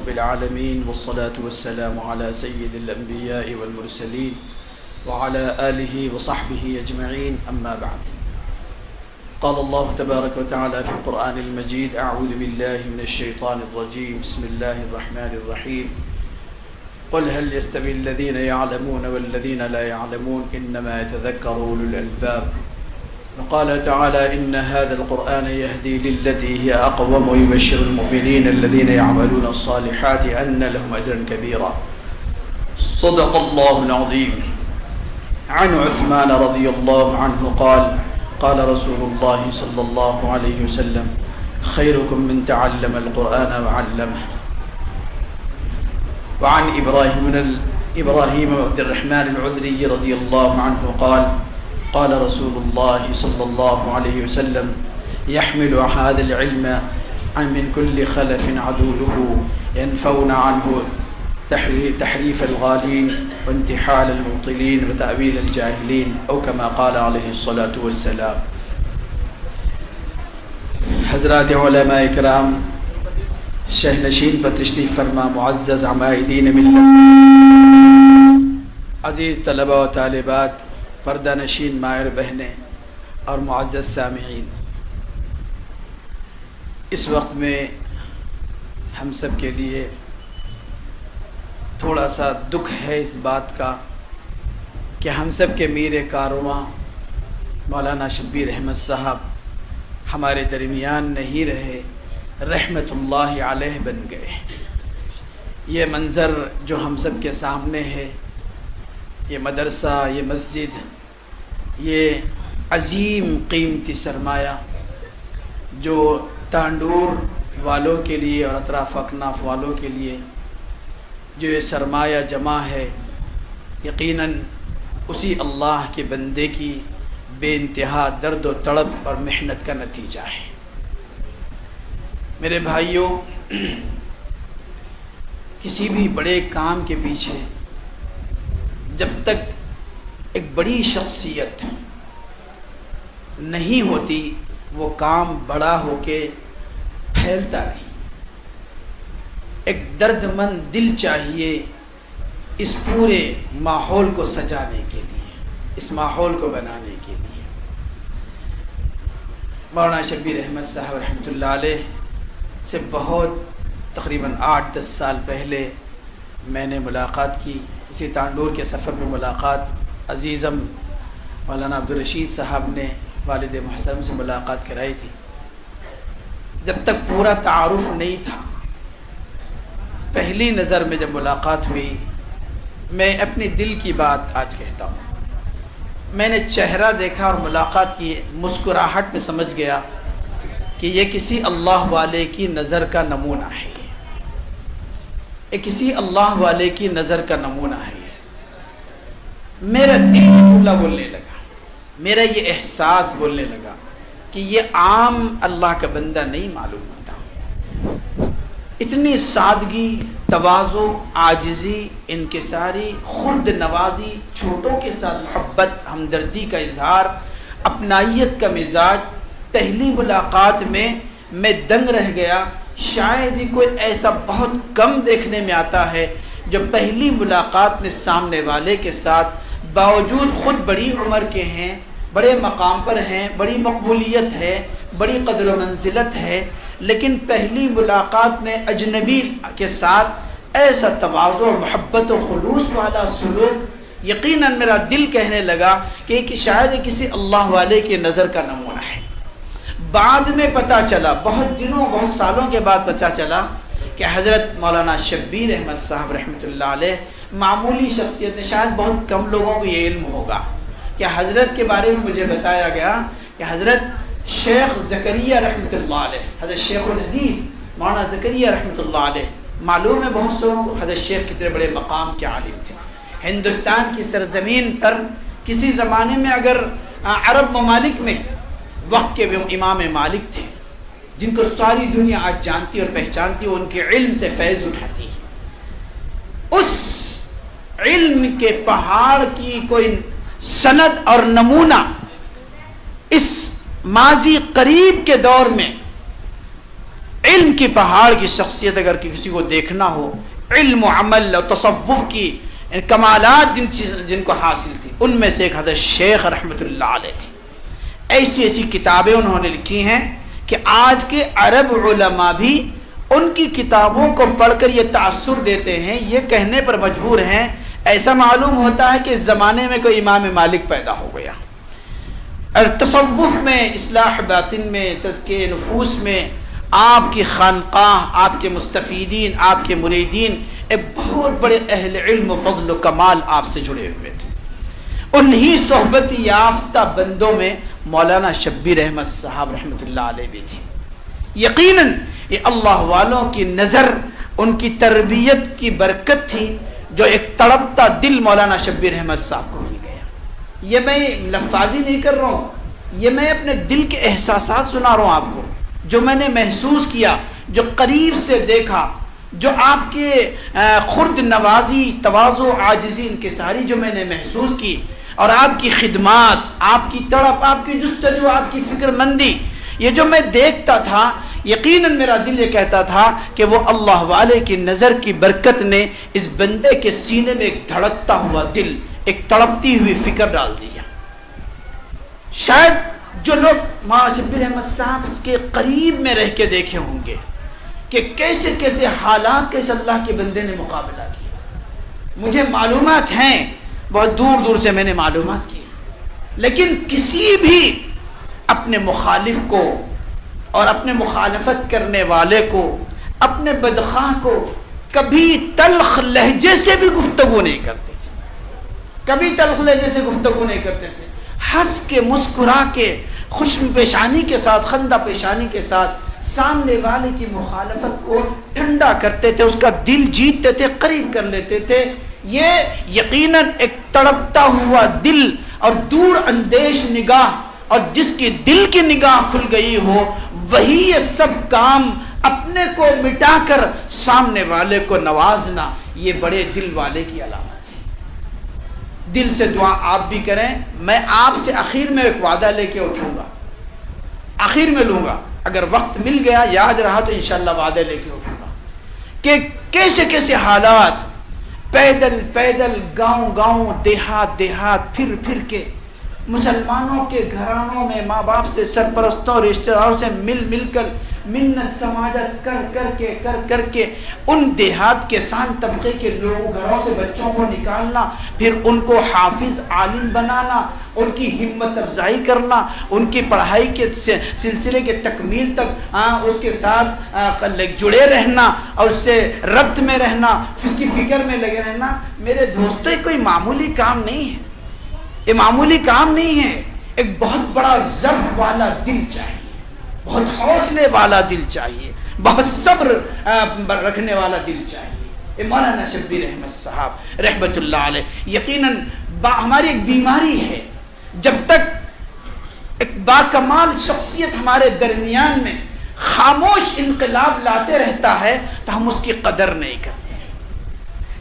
رب العالمين والصلاة والسلام على سيد الأنبياء والمرسلين وعلى آله وصحبه أجمعين أما بعد. قال الله تبارك وتعالى في القرآن المجيد: أعوذ بالله من الشيطان الرجيم، بسم الله الرحمن الرحيم. قل هل يستوي الذين يعلمون والذين لا يعلمون إنما يتذكر أولو الألباب. وقال تعالى: إن هذا القرآن يهدي للتي هي أقوم ويبشر المؤمنين الذين يعملون الصالحات أن لهم أجرا كبيرا. صدق الله العظيم. عن عثمان رضي الله عنه قال: قال رسول الله صلى الله عليه وسلم: خيركم من تعلم القرآن وعلمه. وعن إبراهيم عبد الرحمن العذري رضي الله عنه قال: قال رسول الله صلى الله عليه وسلم: يحمل هذا العلم من كل خلف عدوله ينفون عنه تحريف الغالين وانتحال المبطلين وتأويل الجاهلين، أو كما قال عليه الصلاة والسلام. حضرات علماء اکرام، شہنشین پر تشریف فرما معزز عمائدین ملت، عزیز طلبہ و طالبات، پردہ نشین مائر بہنیں اور معزز سامعین، اس وقت میں ہم سب کے لیے تھوڑا سا دکھ ہے اس بات کا کہ ہم سب کے میر کارواں مولانا شبیر احمد صاحب ہمارے درمیان نہیں رہے، رحمت اللہ علیہ بن گئے۔ یہ منظر جو ہم سب کے سامنے ہے، یہ مدرسہ، یہ مسجد، یہ عظیم قیمتی سرمایہ جو تانڈور والوں کے لیے اور اطراف اکناف والوں کے لیے جو یہ سرمایہ جمع ہے، یقیناً اسی اللہ کے بندے کی بے انتہا درد و تڑپ اور محنت کا نتیجہ ہے۔ میرے بھائیوں، کسی بھی بڑے کام کے پیچھے جب تک ایک بڑی شخصیت نہیں ہوتی، وہ کام بڑا ہو کے پھیلتا نہیں۔ ایک درد مند دل چاہیے اس پورے ماحول کو سجانے کے لیے، اس ماحول کو بنانے کے لیے۔ مولانا شبیر احمد صاحب رحمۃ اللہ علیہ سے بہت تقریباً 8-10 سال پہلے میں نے ملاقات کی، اسی تانڈور کے سفر میں ملاقات عزیزم مولانا عبدالرشید صاحب نے والد محترم سے ملاقات کرائی تھی۔ جب تک پورا تعارف نہیں تھا، پہلی نظر میں جب ملاقات ہوئی، میں اپنی دل کی بات آج کہتا ہوں، میں نے چہرہ دیکھا اور ملاقات کی مسکراہٹ میں سمجھ گیا کہ یہ کسی اللہ والے کی نظر کا نمونہ ہے، یہ کسی اللہ والے کی نظر کا نمونہ ہے۔ میرا دل یہ جملہ بولنے لگا، میرا یہ احساس بولنے لگا کہ یہ عام اللہ کا بندہ نہیں معلوم ہوتا۔ اتنی سادگی، تواضع، عاجزی، انکساری، خرد نوازی، چھوٹوں کے ساتھ محبت، ہمدردی کا اظہار، اپنائیت کا مزاج، پہلی ملاقات میں دنگ رہ گیا۔ شاید ہی کوئی ایسا بہت کم دیکھنے میں آتا ہے جو پہلی ملاقات میں سامنے والے کے ساتھ باوجود خود بڑی عمر کے ہیں، بڑے مقام پر ہیں، بڑی مقبولیت ہے، بڑی قدر و منزلت ہے، لیکن پہلی ملاقات میں اجنبی کے ساتھ ایسا تواضع، محبت و خلوص والا سلوک، یقیناً میرا دل کہنے لگا کہ شاید کسی اللہ والے کی نظر کا نمونہ ہے۔ بعد میں پتہ چلا، بہت دنوں، بہت سالوں کے بعد پتہ چلا کہ حضرت مولانا شبیر احمد صاحب رحمۃ اللہ علیہ معمولی شخصیت نے، شاید بہت کم لوگوں کو یہ علم ہوگا کہ حضرت کے بارے میں مجھے بتایا گیا کہ حضرت شیخ زکریا رحمۃ اللہ علیہ، حضرت شیخ الحدیث مولانا زکریا رحمۃ اللہ علیہ، معلوم ہے بہت ساروں کو حضرت شیخ کتنے بڑے مقام کے عالم تھے۔ ہندوستان کی سرزمین پر کسی زمانے میں اگر عرب ممالک میں وقت کے امام مالک تھے، جن کو ساری دنیا آج جانتی اور پہچانتی، ان کے علم سے فیض اٹھاتی ہے۔ اس علم کے پہاڑ کی کوئی سند اور نمونہ اس ماضی قریب کے دور میں علم کی پہاڑ کی شخصیت اگر کسی کو دیکھنا ہو، علم و عمل اور تصوف کی کمالات جن کو حاصل تھی، ان میں سے ایک حضرت شیخ رحمۃ اللہ علیہ تھی۔ ایسی ایسی کتابیں انہوں نے لکھی ہیں کہ آج کے عرب علماء بھی ان کی کتابوں کو پڑھ کر یہ تاثر دیتے ہیں، یہ کہنے پر مجبور ہیں ایسا معلوم ہوتا ہے کہ اس زمانے میں کوئی امام مالک پیدا ہو گیا۔ اور تصوف میں، اصلاح باطن میں، تزکیہ نفوس میں آپ کی خانقاہ، آپ کے مستفیدین، آپ کے مریدین ایک بہت بڑے اہل علم و فضل و کمال آپ سے جڑے ہوئے تھے۔ انہی صحبت یافتہ بندوں میں مولانا شبیر احمد صاحب رحمۃ اللہ علیہ بھی تھی۔ یقیناً یہ اللہ والوں کی نظر، ان کی تربیت کی برکت تھی جو ایک تڑپتا دل مولانا شبیر احمد صاحب کو مل گیا۔ یہ میں لفاظی نہیں کر رہا ہوں، یہ میں اپنے دل کے احساسات سنا رہا ہوں آپ کو، جو میں نے محسوس کیا، جو قریب سے دیکھا، جو آپ کے خرد نوازی، تواضع، عاجزی، انکساری جو میں نے محسوس کی، اور آپ کی خدمات، آپ کی تڑپ، آپ کی جستجو، آپ کی فکر مندی، یہ جو میں دیکھتا تھا، یقیناً میرا دل یہ کہتا تھا کہ وہ اللہ والے کی نظر کی برکت نے اس بندے کے سینے میں ایک دھڑکتا ہوا دل، ایک تڑپتی ہوئی فکر ڈال دیا۔ شاید جو لوگ مولانا شبیر احمد صاحب کے قریب میں رہ کے دیکھے ہوں گے کہ کیسے کیسے حالات کے اللہ کے بندے نے مقابلہ کیا، مجھے معلومات ہیں، بہت دور دور سے میں نے معلومات کی، لیکن کسی بھی اپنے مخالف کو اور اپنے مخالفت کرنے والے کو، اپنے بدخواہ کو کبھی تلخ لہجے سے بھی گفتگو نہیں کرتے، کبھی تلخ لہجے سے گفتگو نہیں کرتے تھے، ہنس کے، مسکرا کے، خوش پیشانی کے ساتھ، خندہ پیشانی کے ساتھ سامنے والے کی مخالفت کو ٹھنڈا کرتے تھے، اس کا دل جیتتے تھے، قریب کر لیتے تھے۔ یہ یقیناً ایک تڑپتا ہوا دل اور دور اندیش نگاہ، اور جس کی دل کی نگاہ کھل گئی ہو وہی یہ سب کام اپنے کو مٹا کر سامنے والے کو نوازنا، یہ بڑے دل والے کی علامت ہے۔ دل سے دعا آپ بھی کریں، میں آپ سے آخر میں ایک وعدہ لے کے اٹھوں گا، آخر میں لوں گا، اگر وقت مل گیا یاد رہا تو انشاءاللہ وعدے لے کے اٹھوں گا کہ کیسے کیسے حالات، پیدل پیدل، گاؤں گاؤں، دیہات دیہات، پھر پھر کے مسلمانوں کے گھرانوں میں ماں باپ سے، سرپرستوں، رشتہ داروں سے مل مل کر، منت سماجت کر کے ان دیہات کے سان طبقے کے لوگوں، گھروں سے بچوں کو نکالنا، پھر ان کو حافظ عالم بنانا، ان کی ہمت افزائی کرنا، ان کی پڑھائی کے سلسلے کے تکمیل تک اس کے ساتھ جڑے رہنا اور اس سے ربط میں رہنا، اس کی فکر میں لگے رہنا، میرے دوستوں یہ کوئی معمولی کام نہیں ہے، یہ معمولی کام نہیں ہے۔ ایک بہت بڑا ضرف والا دل چاہیے، بہت حوصلے والا دل چاہیے، بہت صبر رکھنے والا دل چاہیے۔ مولانا شبیر احمد صاحب رحمت اللہ علیہ یقیناً ہماری ایک بیماری ہے، جب تک ایک باکمال شخصیت ہمارے درمیان میں خاموش انقلاب لاتے رہتا ہے تو ہم اس کی قدر نہیں کرتے،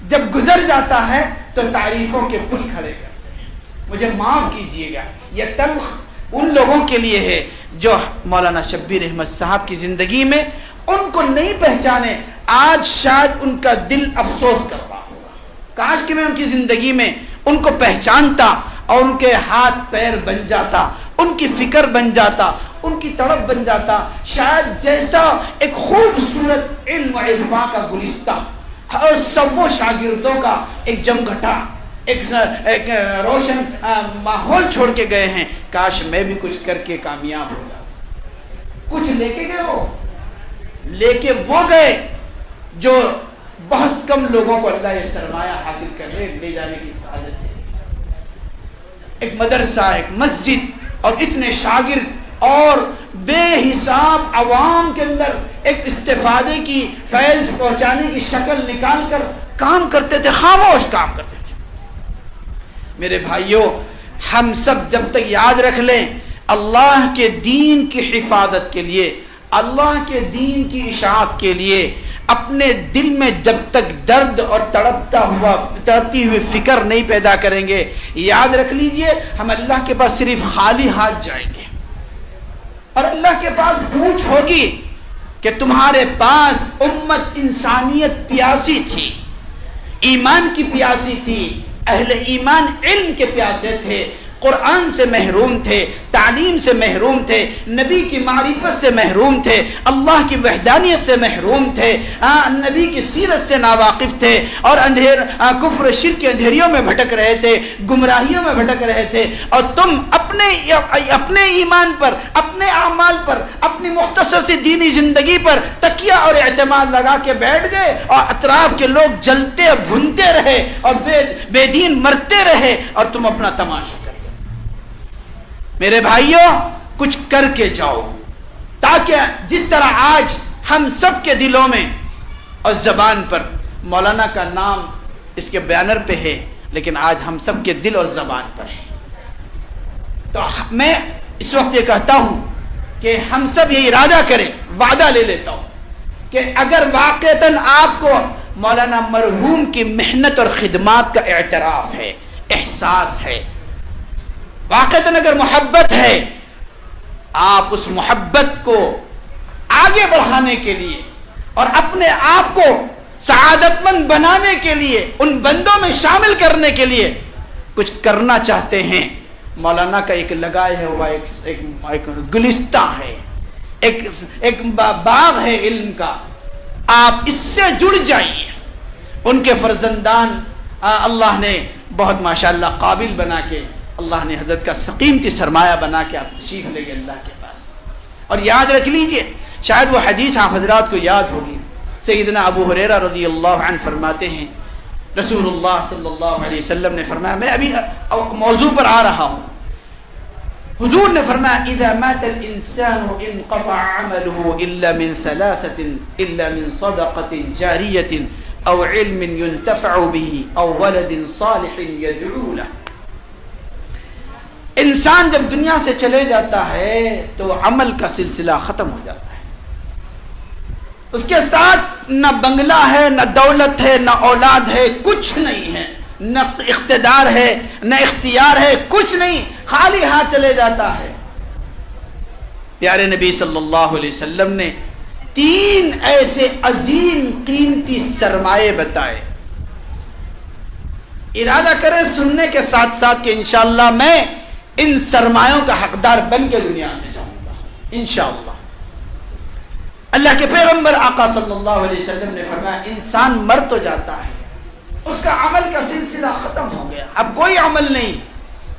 جب گزر جاتا ہے تو تعریفوں کے پل کھڑے کرتے ہیں۔ مجھے معاف کیجیے گا، یہ تلخ ان لوگوں کے لیے ہے جو مولانا شبیر احمد صاحب کی زندگی میں ان کو نہیں پہچانے، آج شاید ان کا دل افسوس کر رہا ہوگا، کاش کہ میں ان کی زندگی میں ان کو پہچانتا اور ان کے ہاتھ پیر بن جاتا، ان کی فکر بن جاتا، ان کی تڑپ بن جاتا، شاید جیسا ایک خوبصورت علم و عرفاں کا گلستہ اور سو شاگردوں کا ایک جمگھٹا، ایک روشن ماحول چھوڑ کے گئے ہیں، کاش میں بھی کچھ کر کے کامیاب ہو جاتا۔ کچھ لے کے گئے ہو، لے کے وہ گئے جو بہت کم لوگوں کو اللہ یہ سرمایہ حاصل کرنے لے جانے کی سعادت ہے۔ ایک مدرسہ، ایک مسجد اور اتنے شاگرد اور بے حساب عوام کے اندر ایک استفادے کی، فیض پہنچانے کی شکل نکال کر کام کرتے تھے، خاموش کام کرتے تھے۔ میرے بھائیوں، ہم سب جب تک یاد رکھ لیں، اللہ کے دین کی حفاظت کے لیے، اللہ کے دین کی اشاعت کے لیے اپنے دل میں جب تک درد اور تڑپتی ہوئی فکر نہیں پیدا کریں گے، یاد رکھ لیجئے ہم اللہ کے پاس صرف خالی ہاتھ جائیں گے، اور اللہ کے پاس پوچھ ہوگی کہ تمہارے پاس امت انسانیت پیاسی تھی، ایمان کی پیاسی تھی، اہل ایمان علم کے پیاسے تھے، قرآن سے محروم تھے، تعلیم سے محروم تھے، نبی کی معرفت سے محروم تھے، اللہ کی وحدانیت سے محروم تھے، نبی کی سیرت سے ناواقف تھے، اور کفر شرک کے اندھیریوں میں بھٹک رہے تھے، گمراہیوں میں بھٹک رہے تھے، اور تم اپنے ایمان پر، اپنے اعمال پر، اپنی مختصر سی دینی زندگی پر تکیہ اور اعتماد لگا کے بیٹھ گئے، اور اطراف کے لوگ جلتے بھنتے رہے اور بے دین مرتے رہے، اور تم اپنا تماشا۔ میرے بھائیوں، کچھ کر کے جاؤ، تاکہ جس طرح آج ہم سب کے دلوں میں اور زبان پر مولانا کا نام اس کے بینر پہ ہے، لیکن آج ہم سب کے دل اور زبان پر ہے۔ تو میں اس وقت یہ کہتا ہوں کہ ہم سب یہ ارادہ کریں، وعدہ لے لیتا ہوں کہ اگر واقعتاً آپ کو مولانا مرحوم کی محنت اور خدمات کا اعتراف ہے، احساس ہے، واقعتاً اگر محبت ہے، آپ اس محبت کو آگے بڑھانے کے لیے اور اپنے آپ کو سعادت مند بنانے کے لیے، ان بندوں میں شامل کرنے کے لیے کچھ کرنا چاہتے ہیں، مولانا کا ایک لگائے ہے ہوا ایک گلستہ ہے، ایک باغ ہے علم کا، آپ اس سے جڑ جائیے۔ ان کے فرزندان اللہ نے بہت ماشاءاللہ قابل بنا کے، اللہ نے حضرت کا قیمتی سرمایہ بنا کے آپ تشریف لے گئے اللہ کے پاس۔ اور یاد رکھ لیجئے، شاید وہ حدیث آپ حضرات کو یاد ہوگی، سیدنا ابو ہریرہ رضی اللہ عنہ فرماتے ہیں، رسول اللہ صلی اللہ علیہ وسلم نے فرمایا، میں ابھی موضوع پر آ رہا ہوں، حضور نے فرمایا اذا مات الانسان انقطع عمله الا من ثلاثة، الا من صدقة جارية او علم ينتفع به او ولد صالح يدعو له۔ انسان جب دنیا سے چلے جاتا ہے تو عمل کا سلسلہ ختم ہو جاتا ہے، اس کے ساتھ نہ بنگلہ ہے، نہ دولت ہے، نہ اولاد ہے، کچھ نہیں ہے، نہ اقتدار ہے، نہ اختیار ہے، کچھ نہیں، خالی ہاتھ چلے جاتا ہے۔ پیارے نبی صلی اللہ علیہ وسلم نے 3 ایسے عظیم قیمتی سرمایے بتائے، ارادہ کریں سننے کے ساتھ ساتھ کہ انشاءاللہ میں ان سرمایوں کا حقدار بن کے دنیا سے جاؤں گا انشاءاللہ۔ اللہ کے پیغمبر آقا صلی اللہ علیہ وسلم نے فرمایا انسان مر تو جاتا ہے، اس کا عمل کا سلسلہ ختم ہو گیا، اب کوئی عمل نہیں،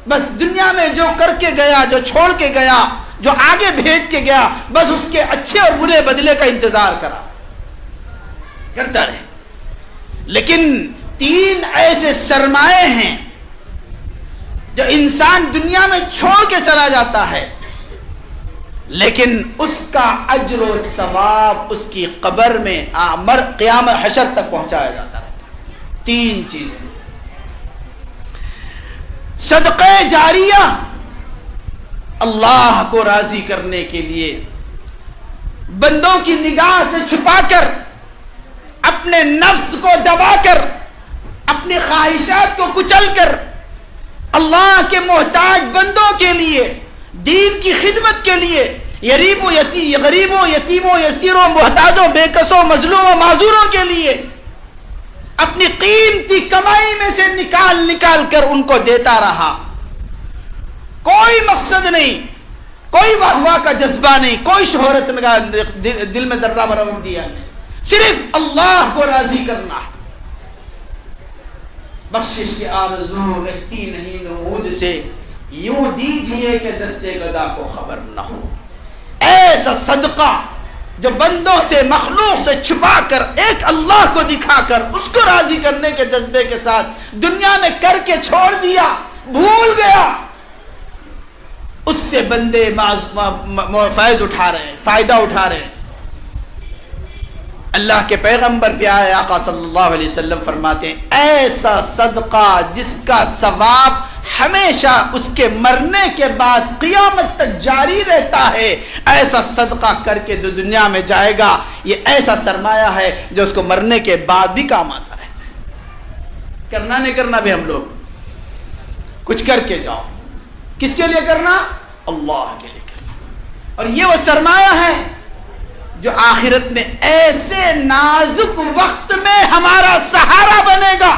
بس دنیا میں جو کر کے گیا، جو چھوڑ کے گیا، جو آگے بھیج کے گیا، بس اس کے اچھے اور برے بدلے کا انتظار کرتا رہے۔ لیکن 3 ایسے سرمایے ہیں جو انسان دنیا میں چھوڑ کے چلا جاتا ہے، لیکن اس کا اجر و ثواب اس کی قبر میں قیامت حشر تک پہنچایا جاتا رہتا ہے۔ 3 چیزیں، صدقہ جاریہ، اللہ کو راضی کرنے کے لیے بندوں کی نگاہ سے چھپا کر، اپنے نفس کو دبا کر، اپنی خواہشات کو کچل کر، اللہ کے محتاج بندوں کے لیے، دین کی خدمت کے لیے، غریبوں، یتیموں، یسیروں، محتاجوں، بے کسوں، مظلوموں، معذوروں کے لیے اپنی قیمتی کمائی میں سے نکال کر ان کو دیتا رہا۔ کوئی مقصد نہیں، کوئی واہ کا جذبہ نہیں، کوئی شہرت کا دل میں ذرہ برابر دیا نہیں، صرف اللہ کو راضی کرنا ہے۔ بخشش کی آرزو رہتی نہیں نمود سے، یوں دیجئے کہ دستے گدا کو خبر نہ ہو۔ ایسا صدقہ جو بندوں سے، مخلوق سے چھپا کر، ایک اللہ کو دکھا کر، اس کو راضی کرنے کے جذبے کے ساتھ دنیا میں کر کے چھوڑ دیا، بھول گیا، اس سے بندے فائز اٹھا رہے ہیں، فائدہ اٹھا رہے ہیں۔ اللہ کے پیغمبر پیارے آقا صلی اللہ علیہ وسلم فرماتے ہیں ایسا صدقہ جس کا ثواب ہمیشہ اس کے مرنے کے بعد قیامت تک جاری رہتا ہے، ایسا صدقہ کر کے جو دنیا میں جائے گا، یہ ایسا سرمایہ ہے جو اس کو مرنے کے بعد بھی کام آتا رہتا ہے۔ کرنا نہیں کرنا بھی ہم لوگ کچھ کر کے جاؤ، کس کے لیے کرنا؟ اللہ کے لیے کرنا۔ اور یہ وہ سرمایہ ہے جو آخرت میں ایسے نازک وقت میں ہمارا سہارا بنے گا،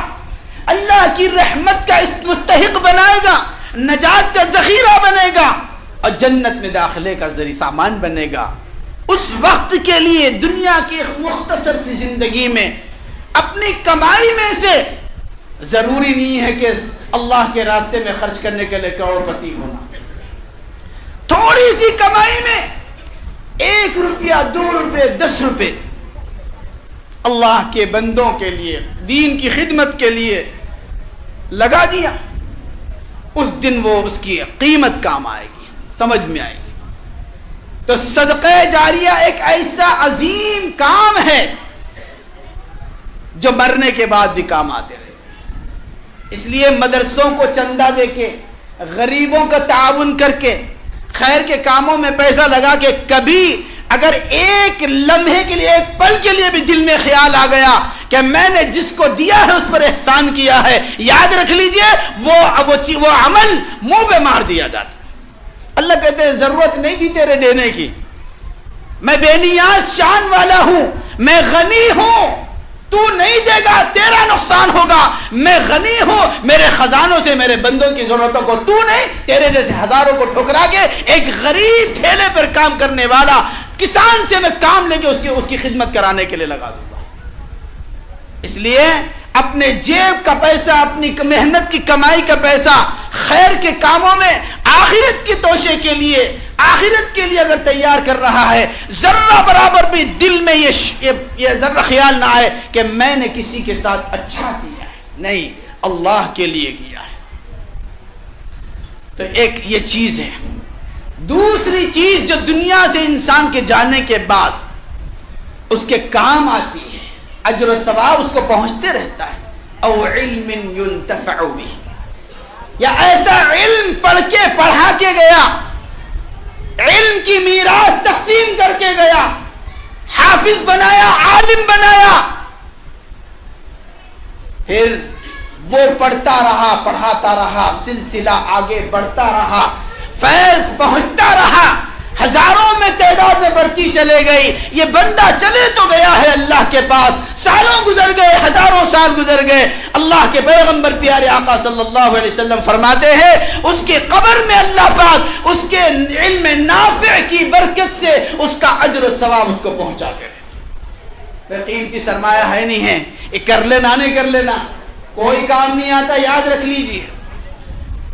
اللہ کی رحمت کا مستحق بنائے گا، نجات کا ذخیرہ بنے گا اور جنت میں داخلے کا ذریعہ سامان بنے گا. اس وقت کے لیے دنیا کی ایک مختصر سی زندگی میں اپنی کمائی میں سے ضروری نہیں ہے کہ اللہ کے راستے میں خرچ کرنے کے لیے کروڑ پتی ہونا. تھوڑی سی کمائی میں 1 روپیہ 2 روپے 10 روپے اللہ کے بندوں کے لیے، دین کی خدمت کے لیے لگا دیا، اس دن وہ اس کی قیمت کام آئے گی، سمجھ میں آئے گی. تو صدقہ جاریہ ایک ایسا عظیم کام ہے جو مرنے کے بعد بھی کام آتے رہے. اس لیے مدرسوں کو چندہ دے کے، غریبوں کا تعاون کر کے، خیر کے کاموں میں پیسہ لگا کے، کبھی اگر ایک لمحے کے لیے، ایک پل کے لیے بھی دل میں خیال آ گیا کہ میں نے جس کو دیا ہے اس پر احسان کیا ہے، یاد رکھ لیجئے وہ عمل منہ پہ مار دیا جاتا. اللہ کہتے ہیں ضرورت نہیں تھی تیرے دینے کی، میں بے نیاز شان والا ہوں، میں غنی ہوں، تو نہیں دے گا تیرا نقصان ہوگا. میں غنی ہوں، میرے خزانوں سے میرے بندوں کی ضرورتوں کو تو نہیں، تیرے جیسے ہزاروں کو ٹھکرا کے ایک غریب ٹھیلے پر کام کرنے والا کسان سے میں کام لے کے اس کی خدمت کرانے کے لیے لگا دوں گا. اس لیے اپنے جیب کا پیسہ، اپنی محنت کی کمائی کا پیسہ خیر کے کاموں میں آخرت کی توشے کے لیے، آخرت کے لیے اگر تیار کر رہا ہے، ذرہ برابر بھی دل میں یہ ذرہ خیال نہ آئے کہ میں نے کسی کے ساتھ اچھا کیا ہے، نہیں، اللہ کے لیے کیا ہے. تو ایک یہ چیز ہے. دوسری چیز جو دنیا سے انسان کے جانے کے بعد اس کے کام آتی ہے، اجر و ثواب اس کو پہنچتے رہتا ہے، او علم ينتفع به، یا ایسا علم پڑھ کے پڑھا کے گیا، علم کی میراث تقسیم کر کے گیا، حافظ بنایا، عالم بنایا، پھر وہ پڑھتا رہا، پڑھاتا رہا، سلسلہ آگے بڑھتا رہا، فیض پہنچتا رہا، ہزاروں میں تعداد میں بڑھتی چلے گئی. یہ بندہ چلے تو گیا ہے اللہ کے پاس، سالوں گزر گئے، ہزاروں سال گزر گئے. اللہ کے پیغمبر پیارے آقا صلی اللہ علیہ وسلم فرماتے ہیں اس کے قبر میں اللہ پاک اس کے علم نافع کی برکت سے اس کا اجر و ثواب اس کو پہنچاتے رہتے. قیمتی سرمایہ ہے نہیں ہے، یہ کر لینا نہیں کر لینا کوئی کام نہیں آتا، یاد رکھ لیجئے.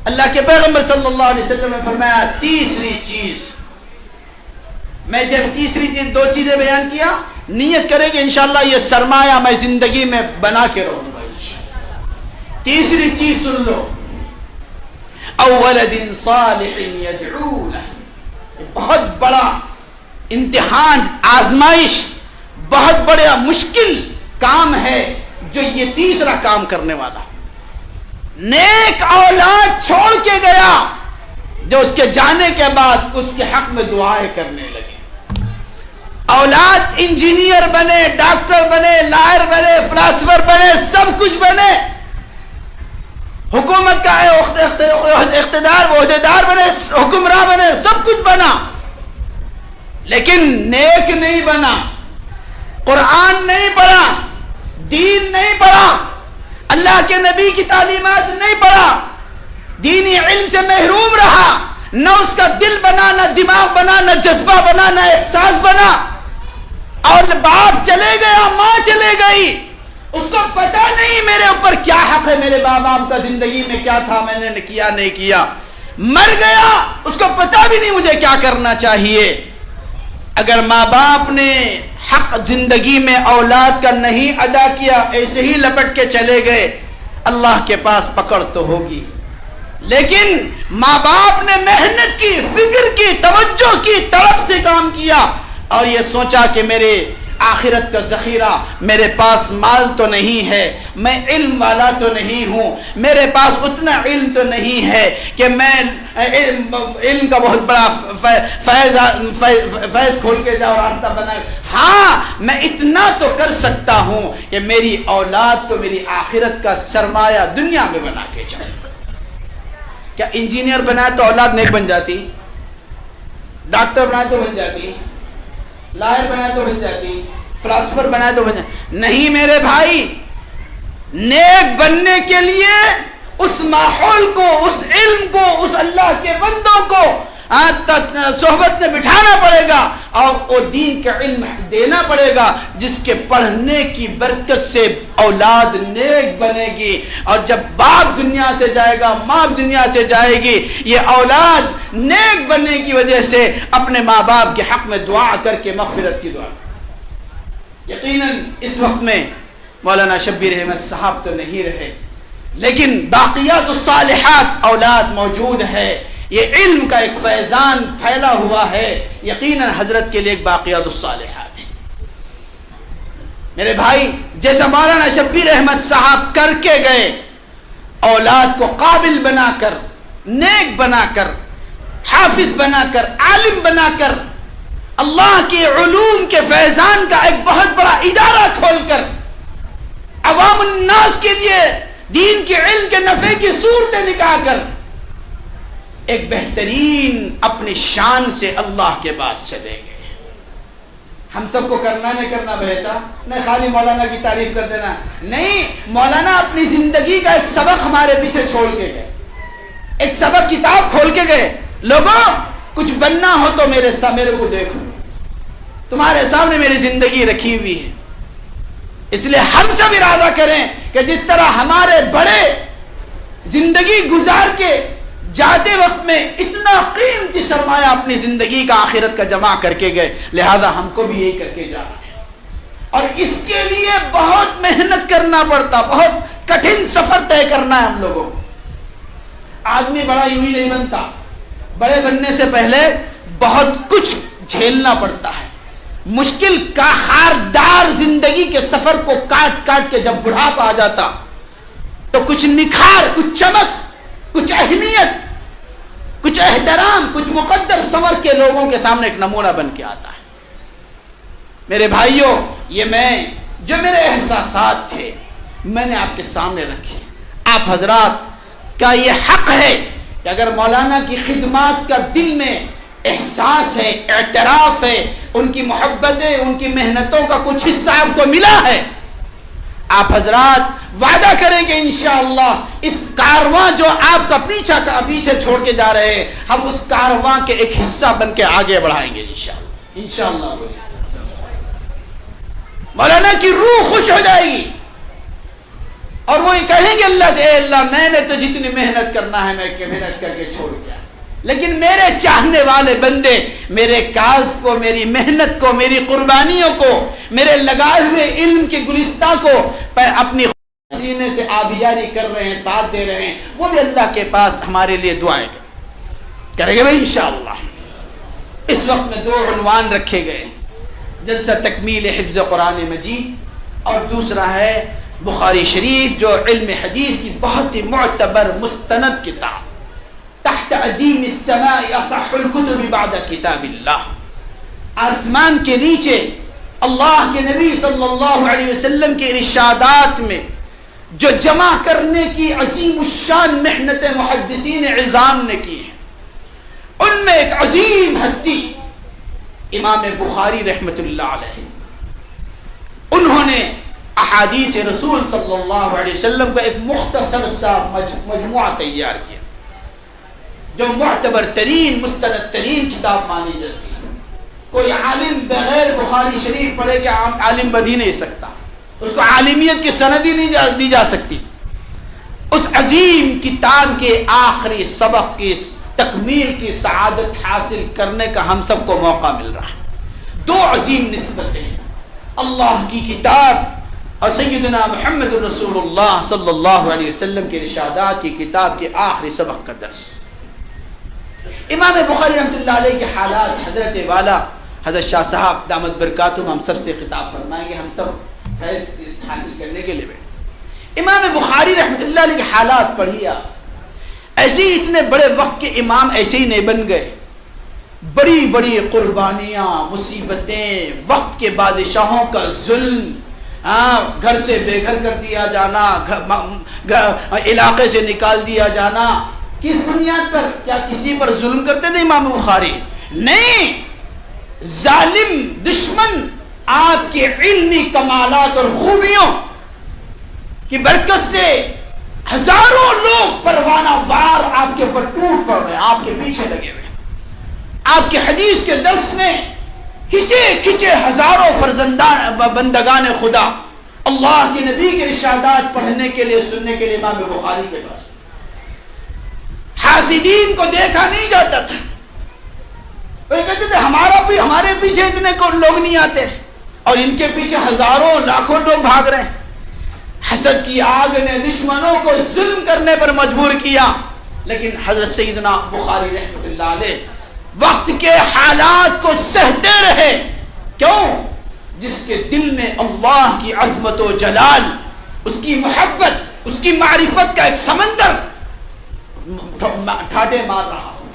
اللہ کے پیغمبر صلی اللہ علیہ وسلم نے فرمایا تیسری چیز، میں جب تیسری چیز 2 چیزیں بیان کیا، نیت کرے کہ انشاءاللہ یہ سرمایہ میں زندگی میں بنا کے رہوں گا. تیسری چیز سن لو، اولد صالح یدعو لہ. بہت بڑا امتحان، آزمائش، بہت بڑا مشکل کام ہے جو یہ تیسرا کام کرنے والا. نیک اولاد چھوڑ کے گیا جو اس کے جانے کے بعد اس کے حق میں دعائیں کرنے لگے. اولاد انجینئر بنے، ڈاکٹر بنے، لائر بنے، فلاسفر بنے، سب کچھ بنے، حکومت کا اقتدار، عہدیدار بنے، حکمراں بنے، سب کچھ بنا، لیکن نیک نہیں بنا، قرآن نہیں پڑھا، دین نہیں پڑھا، اللہ کے نبی کی تعلیمات نہیں پڑھا، دینی علم سے محروم رہا، نہ اس کا دل بنا، نہ دماغ بنا، نہ جذبہ بنا، نہ احساس بنا. اور باپ چلے گیا، ماں چلے گئی، اس کو پتا نہیں میرے اوپر کیا حق ہے، میرے باپ کا زندگی میں کیا تھا، میں نے کیا نہیں کیا. مر گیا، اس کو پتا بھی نہیں مجھے کیا کرنا چاہیے. اگر ماں باپ نے حق زندگی میں اولاد کا نہیں ادا کیا، ایسے ہی لپٹ کے چلے گئے، اللہ کے پاس پکڑ تو ہوگی. لیکن ماں باپ نے محنت کی، فکر کی، توجہ کی، طلب سے کام کیا اور یہ سوچا کہ میرے آخرت کا ذخیرہ، میرے پاس مال تو نہیں ہے، میں علم والا تو نہیں ہوں، میرے پاس اتنا علم تو نہیں ہے کہ میں علم کا بہت بڑا فیض کھول کے جاؤ، راستہ بنائے. ہاں میں اتنا تو کر سکتا ہوں کہ میری اولاد کو میری آخرت کا سرمایہ دنیا میں بنا کے جاؤں. کیا انجینئر بنائے تو اولاد نیک بن جاتی؟ ڈاکٹر بنائے تو بن جاتی؟ لائر بنائے تو بن جاتی, فلاسفر بنائے تو بن جاتی. نہیں میرے بھائی, نیک بننے کے لیے اس ماحول کو, اس علم کو, اس اللہ کے بندوں کو صحبت میں بٹھانا پڑے گا اور وہ دین کا علم دینا پڑے گا جس کے پڑھنے کی برکت سے اولاد نیک بنے گی. اور جب باپ دنیا سے جائے گا, ماں دنیا سے جائے گی, یہ اولاد نیک بننے کی وجہ سے اپنے ماں باپ کے حق میں دعا کر کے مغفرت کی دعا. یقیناً اس وقت میں مولانا شبیر احمد صاحب تو نہیں رہے, لیکن باقیات الصالحات اولاد موجود ہے. یہ علم کا ایک فیضان پھیلا ہوا ہے. یقیناً حضرت کے لیے ایک باقیات الصالحات ہے. میرے بھائی, جیسا مولانا شبیر احمد صاحب کر کے گئے, اولاد کو قابل بنا کر, نیک بنا کر, حافظ بنا کر, عالم بنا کر, اللہ کے علوم کے فیضان کا ایک بہت بڑا ادارہ کھول کر عوام الناس کے لیے دین کے علم کے نفع کی صورتیں نکال کر ایک بہترین اپنی شان سے اللہ کے بعد چلے گئے. ہم سب کو کرنا نہیں کرنا بھیسا نہیں, خالی مولانا کی تعریف کر دینا نہیں. مولانا اپنی زندگی کا ایک سبق ہمارے پیچھے چھوڑ کے گئے, ایک سبق کتاب کھول کے گئے. لوگوں, کچھ بننا ہو تو میرے کو دیکھو, تمہارے سامنے میری زندگی رکھی ہوئی ہے. اس لیے ہم سب ارادہ کریں کہ جس طرح ہمارے بڑے زندگی گزار کے جاتے وقت میں اتنا قیمتی سرمایہ اپنی زندگی کا, آخرت کا جمع کر کے گئے, لہذا ہم کو بھی یہی کر کے جانا ہے. اور اس کے لیے بہت محنت کرنا پڑتا, بہت کٹھن سفر طے کرنا ہے ہم لوگوں کو. آدمی بڑا یوں ہی نہیں بنتا, بڑے بننے سے پہلے بہت کچھ جھیلنا پڑتا ہے. مشکل کا خاردار زندگی کے سفر کو کاٹ کاٹ کے جب بڑھاپا آ جاتا تو کچھ نکھار, کچھ چمک, کچھ اہمیت, کچھ احترام, کچھ مقدر سمر کے لوگوں کے سامنے ایک نمونہ بن کے آتا ہے. میرے بھائیوں, یہ میں جو میرے احساسات تھے میں نے آپ کے سامنے رکھے. آپ حضرات کا یہ حق ہے کہ اگر مولانا کی خدمات کا دل میں احساس ہے, اعتراف ہے, ان کی محبت ہے, ان کی محنتوں کا کچھ حصہ آپ کو ملا ہے, آپ حضرات وعدہ کریں کہ انشاءاللہ اس کارواں جو آپ کا پیچھے چھوڑ کے جا رہے ہیں, ہم اس کارواں کے ایک حصہ بن کے آگے بڑھائیں گے انشاءاللہ. مولانا کی روح خوش ہو جائے گی اور وہ کہیں گے اللہ سے, اے اللہ میں نے تو جتنی محنت کرنا ہے میں محنت کر کے چھوڑ گیا, لیکن میرے چاہنے والے بندے میرے کاز کو, میری محنت کو, میری قربانیوں کو, میرے لگائے ہوئے علم کے گلستہ کو اپنی سینے سے آبیاری کر رہے ہیں, ساتھ دے رہے ہیں. وہ بھی اللہ کے پاس ہمارے لیے دعائیں کریں گے بھائی انشاءاللہ. اس وقت میں 2 عنوان رکھے گئے, جلسہ تکمیل حفظ قرآن مجید اور دوسرا ہے بخاری شریف, جو علم حدیث کی بہت ہی معتبر مستند کتاب, تحت ادیم السماء اصح الکتب بعد کتاب اللہ. آسمان کے نیچے اللہ کے نبی صلی اللہ علیہ وسلم کے ارشادات میں جو جمع کرنے کی عظیم الشان محنت محدثین عظام نے کی ہے, ان میں ایک عظیم ہستی امام بخاری رحمت اللہ علیہ, انہوں نے احادیث رسول صلی اللہ علیہ وسلم کا ایک مختصر سا مجموعہ تیار کیا, جو معتبر ترین مستند ترین کتاب مانی جاتی ہے. کوئی عالم بغیر بخاری شریف پڑھے کہ عالم بن ہی نہیں سکتا, اس کو عالمیت کی سند ہی نہیں دی جا سکتی. اس عظیم کتاب کے آخری سبق کی تکمیل کی سعادت حاصل کرنے کا ہم سب کو موقع مل رہا ہے. 2 عظیم نسبتیں, اللہ کی کتاب اور سیدنا محمد رسول اللہ صلی اللہ علیہ وسلم کے ارشادات کی کتاب کے آخری سبق کا درس. امام بخاری رحمۃ اللہ علیہ کے حالات حضرت والا حضرت شاہ صاحب دامت برکاتہم ہم سب سے خطاب فرمائیں گے, ہم سب فیض حاصل کرنے کے لیے بیٹھے. امام بخاری رحمۃ اللہ علیہ کے حالات پڑھیے آپ. ایسے ہی اتنے بڑے وقت کے امام ایسے ہی نہیں بن گئے, بڑی بڑی قربانیاں, مصیبتیں, وقت کے بادشاہوں کا ظلم, گھر سے بے گھر کر دیا جانا, علاقے سے نکال دیا جانا. کس بنیاد پر؟ کیا کسی پر ظلم کرتے تھے امام بخاری؟ نہیں, ظالم دشمن آپ کے علمی کمالات اور خوبیوں کی برکت سے ہزاروں لوگ پروانہ وار آپ کے اوپر ٹوٹ پڑ رہے ہیں، آپ کے پیچھے لگے ہوئے، آپ کے حدیث کے درس میں کھچے کھچے ہزاروں فرزندان بندگان خدا اللہ کے نبی کے ارشادات پڑھنے کے لیے سننے کے لیے امام بخاری کے پاس، حاسدین کو دیکھا نہیں جاتا تھا، وہ کہتے تھے ہمارے پیچھے اتنے لوگ نہیں آتے اور ان کے پیچھے ہزاروں لاکھوں لوگ بھاگ رہے ہیں۔ حسد کی آگ نے دشمنوں کو ظلم کرنے پر مجبور کیا، لیکن حضرت سیدنا بخاری رحمۃ اللہ علیہ وقت کے حالات کو سہتے رہے۔ کیوں؟ جس کے دل میں اللہ کی عظمت و جلال، اس کی محبت، اس کی معرفت کا ایک سمندر ٹھاٹے مار رہا ہو،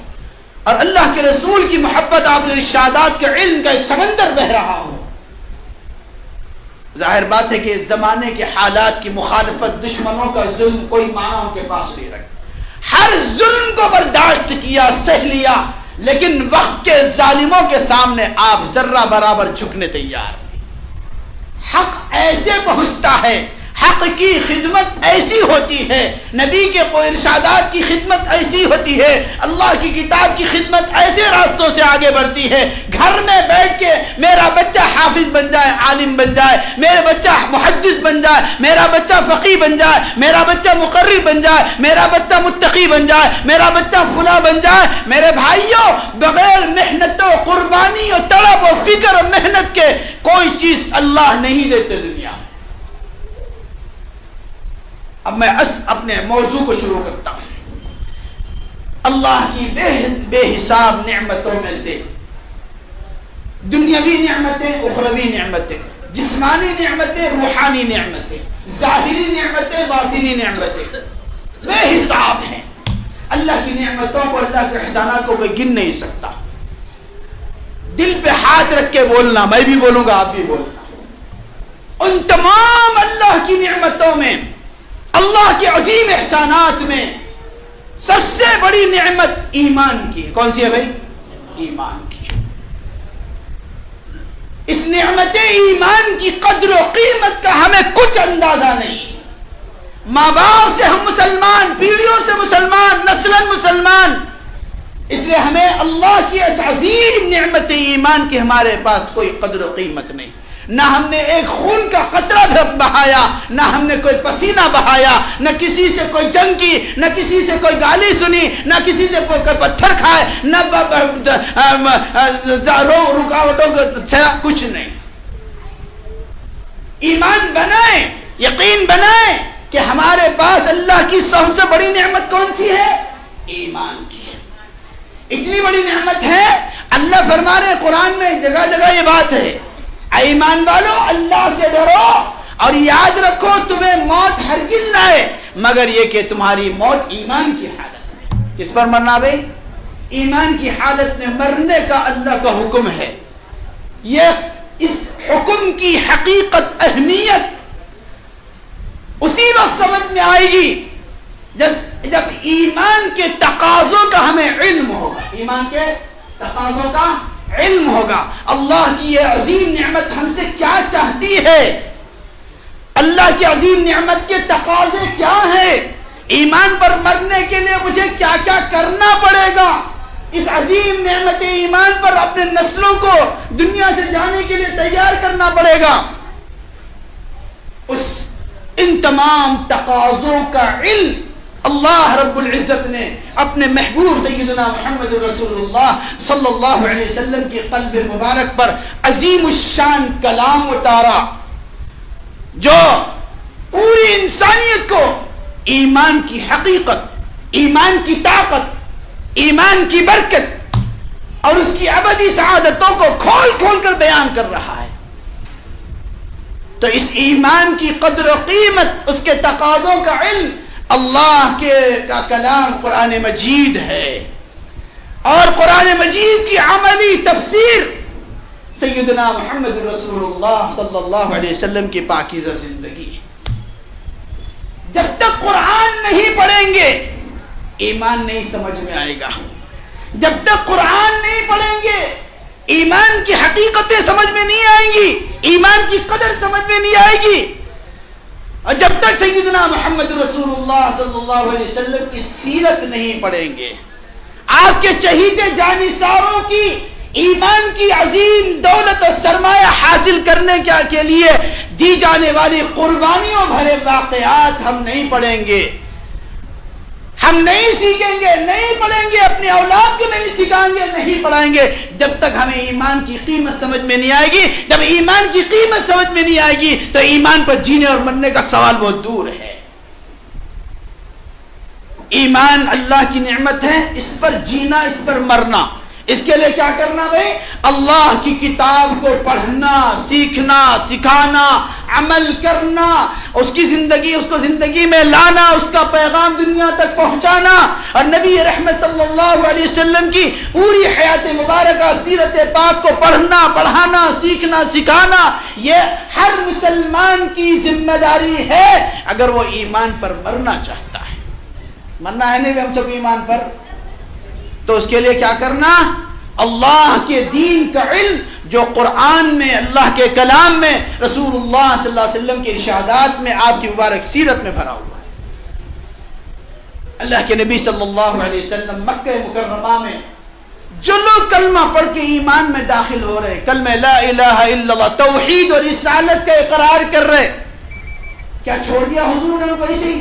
اور اللہ کے رسول کی محبت، آپ کے ارشادات کے علم کا ایک سمندر بہ رہا ہو، ظاہر بات ہے کہ زمانے کے حالات کی مخالفت، دشمنوں کا ظلم کوئی معنی ان کے پاس نہیں رکھا، ہر ظلم کو برداشت کیا، سہ لیا، لیکن وقت کے ظالموں کے سامنے آپ ذرہ برابر جھکنے تیار نہیں۔ حق ایسے پہنچتا ہے، حق کی خدمت ایسی ہوتی ہے، نبی کے کوئی ارشادات کی خدمت ایسی ہوتی ہے، اللہ کی کتاب کی خدمت ایسے راستوں سے آگے بڑھتی ہے۔ گھر میں بیٹھ کے میرا بچہ حافظ بن جائے، عالم بن جائے، میرا بچہ محدث بن جائے، میرا بچہ فقیہ بن جائے، میرا بچہ مقرر بن جائے، میرا بچہ متقی بن جائے، میرا بچہ فلاں بن جائے، میرے بھائیوں، بغیر محنت و قربانی و طلب و فکر و محنت کے کوئی چیز اللہ نہیں دیتے دنیا میں۔ اب میں اپنے موضوع کو شروع کرتا ہوں۔ اللہ کی بے حساب نعمتوں میں سے دنیاوی نعمتیں، اخروی نعمتیں، جسمانی نعمتیں، روحانی نعمتیں، ظاہری نعمتیں، باطنی نعمتیں بے حساب ہیں۔ اللہ کی نعمتوں کو، اللہ کے احسانات کو کوئی گن نہیں سکتا۔ دل پہ ہاتھ رکھ کے بولنا، میں بھی بولوں گا، آپ بھی بولنا، ان تمام اللہ کی نعمتوں میں، اللہ کے عظیم احسانات میں سب سے بڑی نعمت ایمان کی ہے۔ کون سی ہے بھائی؟ ایمان کی۔ اس نعمت ایمان کی قدر و قیمت کا ہمیں کچھ اندازہ نہیں۔ ماں باپ سے ہم مسلمان، پیڑھیوں سے مسلمان، نسلاً مسلمان، اس لیے ہمیں اللہ کی اس عظیم نعمت ایمان کی ہمارے پاس کوئی قدر و قیمت نہیں۔ نہ ہم نے ایک خون کا قطرہ بہایا، نہ ہم نے کوئی پسینہ بہایا، نہ کسی سے کوئی جنگ کی، نہ کسی سے کوئی گالی سنی، نہ کسی سے کوئی پتھر کھائے، نہ رکاوٹوں کا کچھ نہیں۔ ایمان بنائیں، یقین بنائیں کہ ہمارے پاس اللہ کی سب سے بڑی نعمت کون سی ہے؟ ایمان کی ہے۔ اتنی بڑی نعمت ہے، اللہ فرما رہے قرآن میں جگہ جگہ یہ بات ہے، ایمان والو اللہ سے ڈرو اور یاد رکھو تمہیں موت ہرگز نہ آئے مگر یہ کہ تمہاری موت ایمان کی حالت میں۔ کس پر مرنا بھائی؟ ایمان کی حالت میں مرنے کا اللہ کا حکم ہے۔ یہ اس حکم کی حقیقت، اہمیت اسی وقت سمجھ میں آئے گی جب ایمان کے تقاضوں کا ہمیں علم ہوگا، ایمان کے تقاضوں کا علم ہوگا۔ اللہ کی یہ عظیم نعمت ہم سے کیا چاہتی ہے، اللہ کی عظیم نعمت کے تقاضے کیا ہیں، ایمان پر مرنے کے لیے مجھے کیا کیا کرنا پڑے گا، اس عظیم نعمت ایمان پر اپنے نسلوں کو دنیا سے جانے کے لیے تیار کرنا پڑے گا۔ ان تمام تقاضوں کا علم اللہ رب العزت نے اپنے محبوب سیدنا محمد رسول اللہ صلی اللہ علیہ وسلم کی قلب مبارک پر عظیم الشان کلام اتارا، جو پوری انسانیت کو ایمان کی حقیقت، ایمان کی طاقت، ایمان کی برکت اور اس کی ابدی سعادتوں کو کھول کھول کر بیان کر رہا ہے۔ تو اس ایمان کی قدر و قیمت، اس کے تقاضوں کا علم اللہ کا کلام قرآن مجید ہے، اور قرآن مجید کی عملی تفسیر سیدنا محمد رسول اللہ صلی اللہ علیہ وسلم کی پاکیزہ زندگی ہے۔ جب تک قرآن نہیں پڑھیں گے ایمان نہیں سمجھ میں آئے گا، جب تک قرآن نہیں پڑھیں گے ایمان کی حقیقتیں سمجھ میں نہیں آئیں گی، ایمان کی قدر سمجھ میں نہیں آئے گی، اور جب تک سیدنا محمد رسول اللہ صلی اللہ علیہ وسلم کی سیرت نہیں پڑھیں گے، آپ کے چہیتے جانثاروں کی ایمان کی عظیم دولت اور سرمایہ حاصل کرنے کے لیے دی جانے والی قربانیوں بھرے واقعات ہم نہیں پڑھیں گے، ہم نہیں سیکھیں گے، نہیں پڑھیں گے، اپنی اولاد کو نہیں سکھائیں گے، نہیں پڑھائیں گے، جب تک ہمیں ایمان کی قیمت سمجھ میں نہیں آئے گی۔ جب ایمان کی قیمت سمجھ میں نہیں آئے گی تو ایمان پر جینے اور مرنے کا سوال بہت دور ہے۔ ایمان اللہ کی نعمت ہے، اس پر جینا، اس پر مرنا، اس کے لیے کیا کرنا بھائی؟ اللہ کی کتاب کو پڑھنا، سیکھنا، سکھانا، عمل کرنا، اس کی زندگی، اس کو زندگی میں لانا، اس کا پیغام دنیا تک پہنچانا، اور نبی رحمت صلی اللہ علیہ وسلم کی پوری حیات مبارکہ سیرت پاک کو پڑھنا، پڑھانا، سیکھنا، سکھانا، یہ ہر مسلمان کی ذمہ داری ہے اگر وہ ایمان پر مرنا چاہتا ہے۔ مرنا ہے نہیں ہم سب ایمان پر، تو اس کے لیے کیا کرنا؟ اللہ کے دین کا علم جو قرآن میں، اللہ کے کلام میں، رسول اللہ صلی اللہ علیہ وسلم کے ارشادات میں، آپ کی مبارک سیرت میں بھرا ہوا ہے۔ اللہ کے نبی صلی اللہ علیہ وسلم مکہ مکرمہ میں جو لوگ کلمہ پڑھ کے ایمان میں داخل ہو رہے، کلمہ لا الہ الا اللہ، توحید اور رسالت کا اقرار کر رہے، کیا چھوڑ دیا حضور نے ان کو ایسے ہی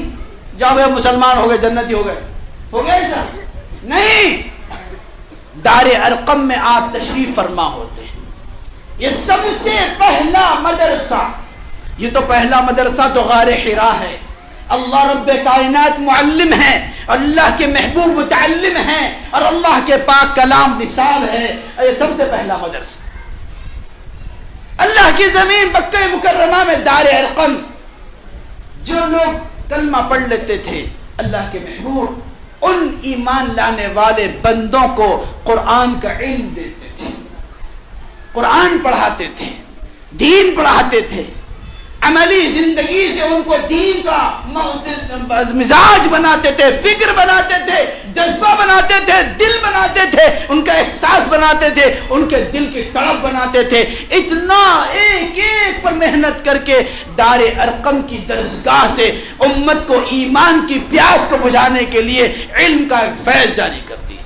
جاؤ وہ مسلمان ہو گئے، جنتی ہو گئے ایسا؟ نہیں، دار ارقم میں آپ تشریف فرما ہوتے ہیں۔ یہ سب سے پہلا مدرسہ، یہ تو پہلا مدرسہ تو غار حرا ہے، اللہ رب کائنات معلم ہے، اللہ کے محبوب متعلم ہیں، اور اللہ کے پاک کلام نصاب ہے، یہ سب سے پہلا مدرسہ۔ اللہ کی زمین مکہ مکرمہ میں دار ارقم، جو لوگ کلمہ پڑھ لیتے تھے، اللہ کے محبوب ان ایمان لانے والے بندوں کو قرآن کا علم دیتے تھے، قرآن پڑھاتے تھے، دین پڑھاتے تھے، عملی زندگی سے ان کو دین کا مزاج بناتے تھے، فکر بناتے تھے، جذبہ بناتے تھے، دل بناتے تھے، ان کا احساس بناتے تھے، ان کے دل کی تڑپ بناتے تھے۔ اتنا ایک ایک پر محنت کر کے دار ارقم کی درسگاہ سے امت کو ایمان کی پیاس کو بجھانے کے لیے علم کا فیض جاری کرتی ہے۔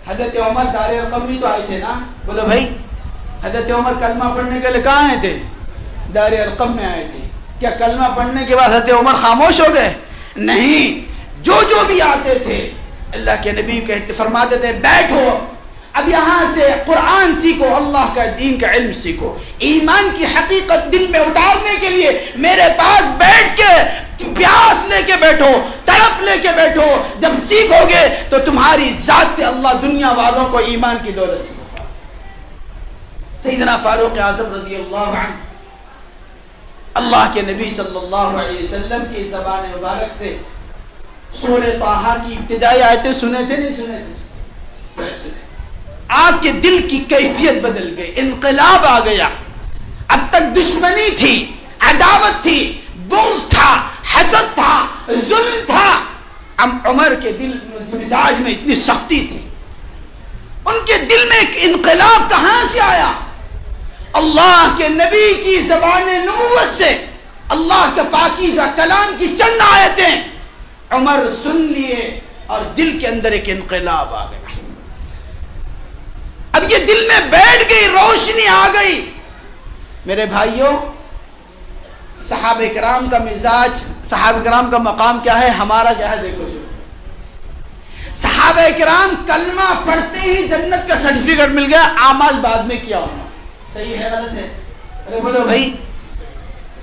حضرت عمر دار ارقم بھی تو آئے تھے نا، بولو بھائی، حضرت عمر کلمہ پڑھنے کے لیے کہاں آئے تھے؟ دار ارقم میں آئے تھے۔ کیا کلمہ پڑھنے کے بعد حضرت عمر خاموش ہو گئے؟ نہیں، جو بھی آتے تھے اللہ کے نبی کہتے فرماتے تھے بیٹھو، اب یہاں سے قرآن سیکھو، اللہ کا دین کا علم سیکھو، ایمان کی حقیقت دل میں اتارنے کے لیے میرے پاس بیٹھ کے پیاس لے کے بیٹھو، تڑپ لے کے بیٹھو، جب سیکھو گے تو تمہاری ذات سے اللہ دنیا والوں کو ایمان کی دولت سے۔ سیدنا فاروق اعظم رضی اللہ عنہ اللہ کے نبی صلی اللہ علیہ وسلم کی زبان مبارک سے سورہ طٰہٰ کی ابتدائی آیتیں سنے تھے نہیں سنے تھے؟ آپ کے دل کی کیفیت بدل گئی، انقلاب آ گیا۔ اب تک دشمنی تھی، عداوت تھی، بغض تھا، حسد تھا، ظلم تھا، عمر کے دل مزاج میں اتنی سختی تھی، ان کے دل میں ایک انقلاب کہاں سے آیا؟ اللہ کے نبی کی زبان نبوت سے، اللہ کے پاکیزہ کلام کی چند آیتیں عمر سن لیے اور دل کے اندر ایک انقلاب آ گیا۔ اب یہ دل میں بیٹھ گئی، روشنی آ گئی۔ میرے بھائیوں، صحابہ کرام کا مزاج، صحابہ کرام کا مقام کیا ہے، ہمارا کیا ہے؟ دیکھو صحابہ کرام کلمہ پڑھتے ہی جنت کا سرٹیفکیٹ مل گیا، اعمال بعد میں کیا ہونا۔ صحیح ہے غلط ہے؟ ارے بولو بھائی،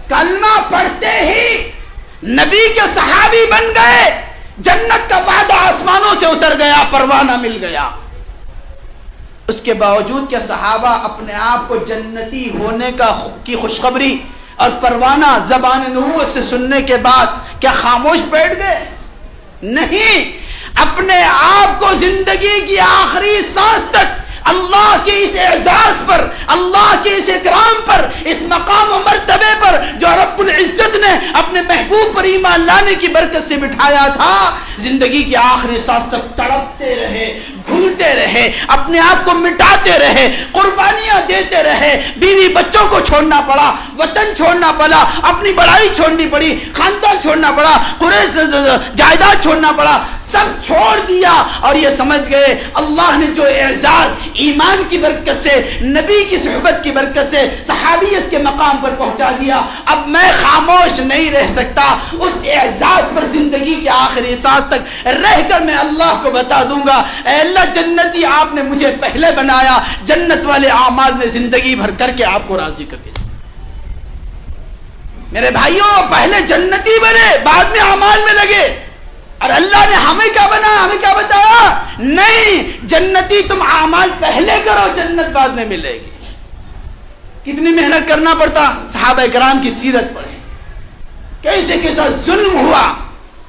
کلمہ پڑھتے ہی نبی کے صحابی بن گئے، جنت کا وعدہ آسمانوں سے اتر گیا، پروانہ مل گیا۔ اس کے باوجود کیا صحابہ اپنے آپ کو جنتی ہونے کی خوشخبری اور پروانہ زبان نبوت سے سننے کے بعد کیا خاموش بیٹھ گئے؟ نہیں، اپنے آپ کو زندگی کی آخری سانس تک اللہ کے اس اعزاز پر، اللہ کے اس اکرام پر، اس مقام و مرتبے پر جو رب العزت نے اپنے محبوب پر ایمان لانے کی برکت سے بٹھایا تھا، زندگی کی آخری سانس تک تڑپتے رہے، ڈھونڈتے رہے, اپنے آپ کو مٹاتے رہے, قربانیاں دیتے رہے, بیوی بچوں کو چھوڑنا پڑا, وطن چھوڑنا پڑا, اپنی بڑائی چھوڑنی پڑی, خاندان چھوڑنا پڑا, قریش جائیداد چھوڑنا پڑا, سب چھوڑ دیا اور یہ سمجھ گئے اللہ نے جو اعزاز ایمان کی برکت سے, نبی کی صحبت کی برکت سے صحابیت کے مقام پر پہنچا دیا, اب میں خاموش نہیں رہ سکتا, اس اعزاز پر زندگی کے آخری سانس تک رہ کر میں اللہ کو بتا دوں گا, اے اللہ جنتی آپ نے مجھے پہلے بنایا, جنت والے اعمال میں زندگی بھر کر کے آپ کو راضی کر کے. میرے بھائیوں, پہلے جنتی بنے بعد میں اعمال میں لگے, اور اللہ نے ہمیں کیا بنایا, ہمیں کیا بتایا, نہیں جنتی تم اعمال پہلے کرو, جنت بعد میں ملے گی. کتنی محنت کرنا پڑتا, صحابہ کرام کی سیرت پڑھیں, کیسے کیسا ظلم ہوا,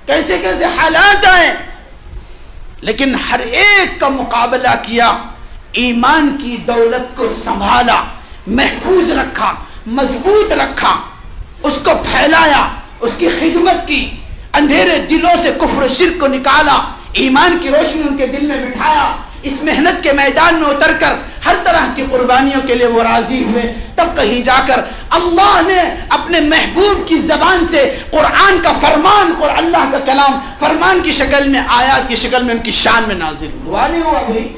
کیسے کیسے حالات آئے, لیکن ہر ایک کا مقابلہ کیا, ایمان کی دولت کو سنبھالا, محفوظ رکھا, مضبوط رکھا, اس کو پھیلایا, اس کی خدمت کی, اندھیرے دلوں سے کفر و شرک کو نکالا, ایمان کی روشنی ان کے دل میں بٹھایا, اس محنت کے میدان میں اتر کر ہر طرح کی قربانیوں کے لیے وہ راضی ہوئے. تب کہیں جا کر اللہ نے اپنے محبوب کی زبان سے قرآن کا فرمان, اللہ کا کلام فرمان کی شکل میں, آیات کی شکل میں ان کی شان میں نازل ہوا. نہیں ہوا بھائی,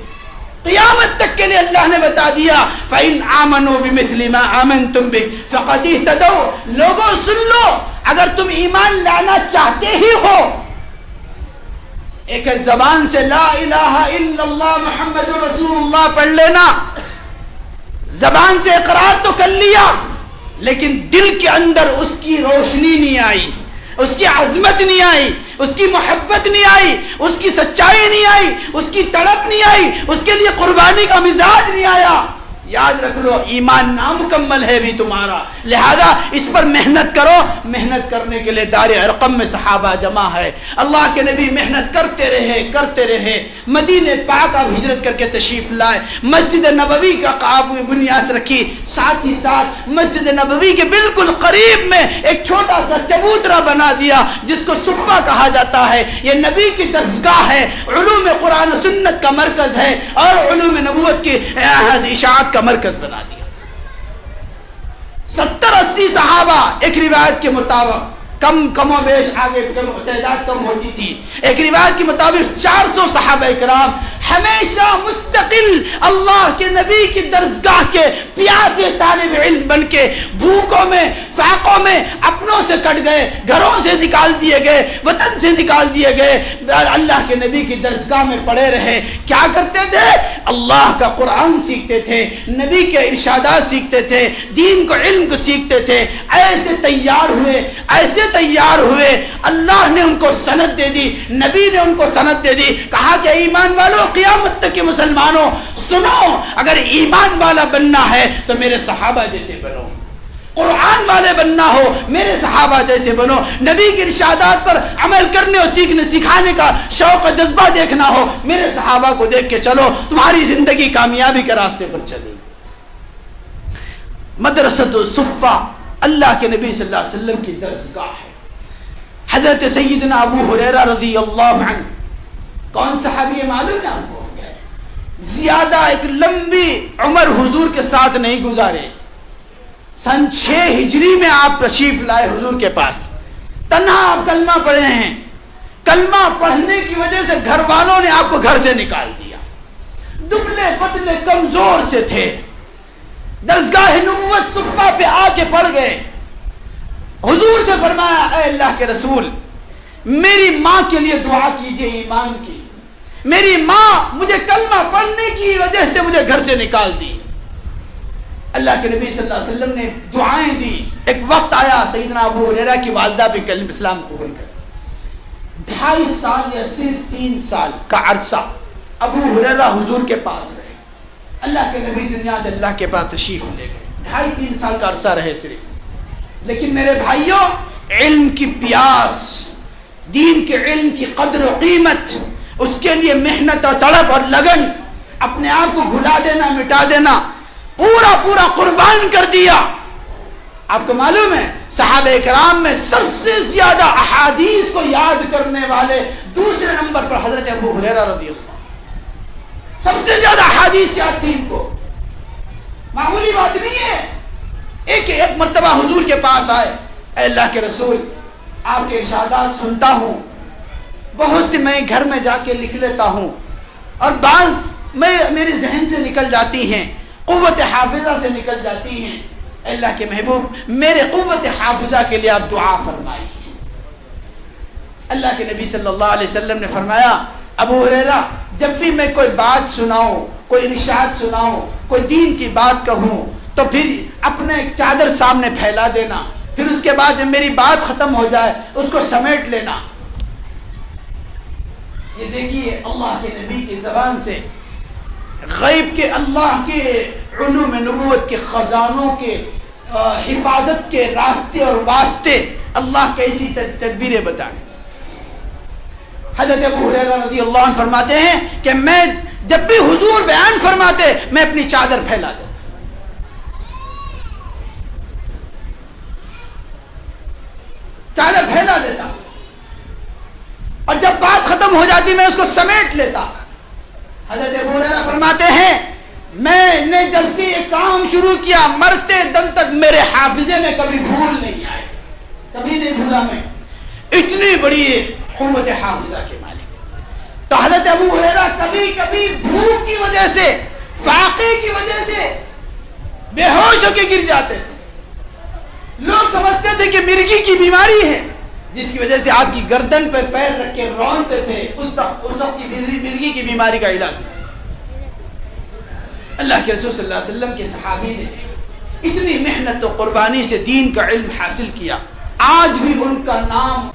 قیامت تک کے لیے اللہ نے بتا دیا فَإِنْ آمَنُوا بِمِثْلِ مَا آمَنْتُمْ بِهِ فَقَدْ اهْتَدَوْا. لوگوں سن لو, اگر تم ایمان لانا چاہتے ہی ہو, ایک زبان سے لا الہ الا اللہ محمد رسول اللہ پڑھ لینا, زبان سے اقرار تو کر لیا, لیکن دل کے اندر اس کی روشنی نہیں آئی, اس کی عظمت نہیں آئی, اس کی محبت نہیں آئی, اس کی سچائی نہیں آئی, اس کی تڑپ نہیں آئی, اس کے لیے قربانی کا مزاج نہیں آیا. یاد رکھ لو ایمان نامکمل ہے بھی تمہارا, لہذا اس پر محنت کرو. محنت کرنے کے لیے دار ارقم میں صحابہ جمع ہے, اللہ کے نبی محنت کرتے رہے, مدینہ پاک اب ہجرت کر کے تشریف لائے, مسجد نبوی کا بنیاد رکھی, ساتھ ہی ساتھ مسجد نبوی کے بالکل قریب میں ایک چھوٹا سا چبوترا بنا دیا جس کو صفہ کہا جاتا ہے. یہ نبی کی درسگاہ ہے, علوم قرآن و سنت کا مرکز ہے, اور علوم نبوت کی اشاعت کا مرکز بنا دیا. 70-80 صحابہ, ایک روایت کے مطابق کم و بیش, آگے تعداد کم ہوتی تھی, ایک روایت کے مطابق 400 صحابہ کرام ہمیشہ مستقل اللہ کے نبی کی درسگاہ کے پیاسے طالب علم بن کے بھوکوں میں فاقوں میں اپنوں سے کٹ گئے, گھروں سے نکال دیے گئے, وطن سے نکال دیے گئے, اللہ کے نبی کی درسگاہ میں پڑے رہے. کیا کرتے تھے, اللہ کا قرآن سیکھتے تھے, نبی کے ارشادات سیکھتے تھے, دین کو علم کو سیکھتے تھے. ایسے تیار ہوئے, اللہ نے ان کو سند دے دی, نبی نے ان کو سند دے دی, کہا کہ ایمان والوں, قیامت تک کے مسلمانوں سنو, اگر ایمان والا بننا ہے تو میرے صحابہ جیسے بنو, قرآن والے بننا ہو میرے صحابہ جیسے بنو, نبی کی ارشادات پر عمل کرنے اور سیکھنے سکھانے کا شوق و جذبہ دیکھنا ہو میرے صحابہ کو دیکھ کے چلو, تمہاری زندگی کامیابی کے راستے پر چلے. مدرسۃ الصفہ اللہ کے نبی صلی اللہ علیہ وسلم کی درسگاہ ہے. حضرت سیدنا ابو ہریرہ رضی اللہ عنہ, کون صحابی ہے معلوم ہے آپ کو, زیادہ ایک لمبی عمر حضور کے ساتھ نہیں گزارے. سن 6 ہجری میں آپ تشریف لائے حضور کے پاس, تنہا آپ کلمہ پڑھے ہیں, کلمہ پڑھنے کی وجہ سے گھر والوں نے آپ کو گھر سے نکال دیا, دبلے پتلے کمزور سے تھے, درسگاہ نبوت صفہ پہ آ کے پڑھ گئے. حضور سے فرمایا اے اللہ کے رسول, میری ماں کے لیے دعا کیجئے ایمان کی, میری ماں مجھے کلمہ پڑھنے کی وجہ سے مجھے گھر سے نکال دی. اللہ کے نبی صلی اللہ علیہ وسلم نے دعائیں دی. ایک وقت آیا سیدنا ابو ہریرہ کی والدہ پہ کلمہ اسلام قبول کر, 2.5 سال یا صرف 3 سال کا عرصہ ابو ہریرہ حضور کے پاس رہے. اللہ کے نبی دنیا سے اللہ کے پاس تشریف لے گئے, 2.5-3 سال کا عرصہ رہے صرف. لیکن میرے بھائیوں, علم کی پیاس, دین کے علم کی قدر و قیمت, اس کے لیے محنت اور تڑپ اور لگن, اپنے آپ کو بھلا دینا, مٹا دینا, پورا قربان کر دیا. آپ کو معلوم ہے صحابہ کرام میں سب سے زیادہ احادیث کو یاد کرنے والے دوسرے نمبر پر حضرت ابو ہریرہ رضی اللہ. سب سے زیادہ حدیث یاد تھی ان کو. معمولی بات نہیں ہے. ایک مرتبہ حضور کے پاس آئے, اے اللہ کے رسول, آپ کے ارشادات سنتا ہوں, بہت سی میں گھر میں جا کے لکھ لیتا ہوں, اور بعض میرے ذہن سے نکل جاتی ہیں, قوت حافظہ سے نکل جاتی ہیں. اللہ کے محبوب, میرے قوت حافظہ کے لیے آپ دعا فرمائیے. اللہ کے نبی صلی اللہ علیہ وسلم نے فرمایا, ابو ہریرہ, جب بھی میں کوئی بات سناؤں, کوئی ارشاد سناؤں, کوئی دین کی بات کہوں, تو پھر اپنے ایک چادر سامنے پھیلا دینا, پھر اس کے بعد جب میری بات ختم ہو جائے اس کو سمیٹ لینا. یہ دیکھیے اللہ کے نبی کی زبان سے غیب کے, اللہ کے علوم نبوت کے خزانوں کے حفاظت کے راستے اور واسطے اللہ کیسی تدبیریں بتائیں. حضرت ابو ہریرہ رضی اللہ عنہ فرماتے ہیں کہ میں جب بھی حضور بیان فرماتے میں اپنی چادر پھیلا دیتا, چادر پھیلا دیتا, اور جب بات ختم ہو جاتی میں اس کو سمیٹ لیتا. حضرت ابو ہریرہ فرماتے ہیں میں نے جب سے یہ کام شروع کیا مرتے دم تک میرے حافظے میں کبھی بھول نہیں آئے, کبھی نہیں بھولا میں. اتنی بڑی قوت حافظہ کے مالک. تو حضرت ابو ہریرہ کبھی کبھی بھوک کی وجہ سے, فاقے کی وجہ سے بے ہوش ہو کے گر جاتے تھے. لوگ سمجھتے تھے کہ مرگی کی بیماری ہے, جس کی وجہ سے آپ کی گردن پہ پیر رکھ کے رونتے تھے. اس وقت کی مرگی کی بیماری کا علاج. اللہ کے رسول صلی اللہ علیہ وسلم کے صحابی نے اتنی محنت و قربانی سے دین کا علم حاصل کیا, آج بھی ان کا نام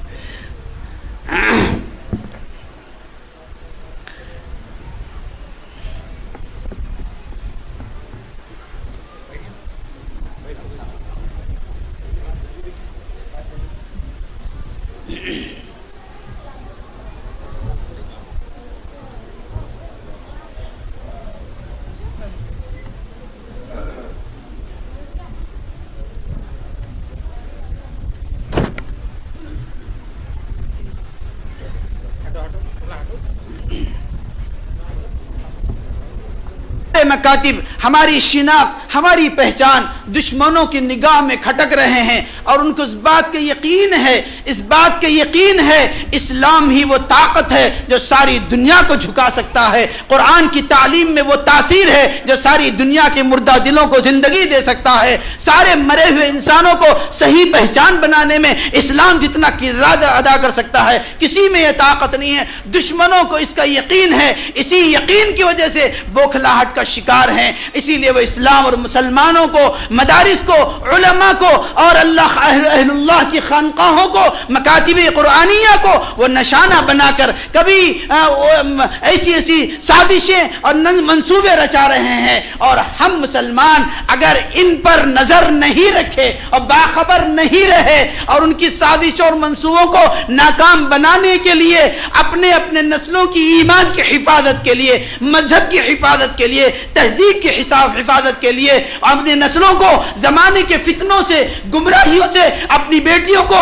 مکاتب, ہماری شناخت, ہماری پہچان دشمنوں کی نگاہ میں کھٹک رہے ہیں, اور ان کو اس بات کا یقین ہے, اس بات کا یقین ہے اسلام ہی وہ طاقت ہے جو ساری دنیا کو جھکا سکتا ہے. قرآن کی تعلیم میں وہ تاثیر ہے جو ساری دنیا کے مردہ دلوں کو زندگی دے سکتا ہے. سارے مرے ہوئے انسانوں کو صحیح پہچان بنانے میں اسلام جتنا کردار ادا کر سکتا ہے کسی میں یہ طاقت نہیں ہے. دشمنوں کو اس کا یقین ہے, اسی یقین کی وجہ سے بوکھلاہٹ کا شکار ہیں. اسی لیے وہ اسلام اور مسلمانوں کو, مدارس کو, علماء کو اور اہل اللہ کی خانقاہوں کو, مکاتب قرآنیہ کو وہ نشانہ بنا کر کبھی ایسی سازشیں اور منصوبے رچا رہے ہیں. اور ہم مسلمان اگر ان پر نظر نہیں رکھے اور باخبر نہیں رہے اور ان کی سازشوں اور منصوبوں کو ناکام بنانے کے لیے اپنے نسلوں کی ایمان کی حفاظت کے لیے, مذہب کی حفاظت کے لیے, تہذیب کی حفاظت کے لیے, اپنی نسلوں کو زمانے کے فتنوں سے, گمراہیوں سے, اپنی بیٹیوں کو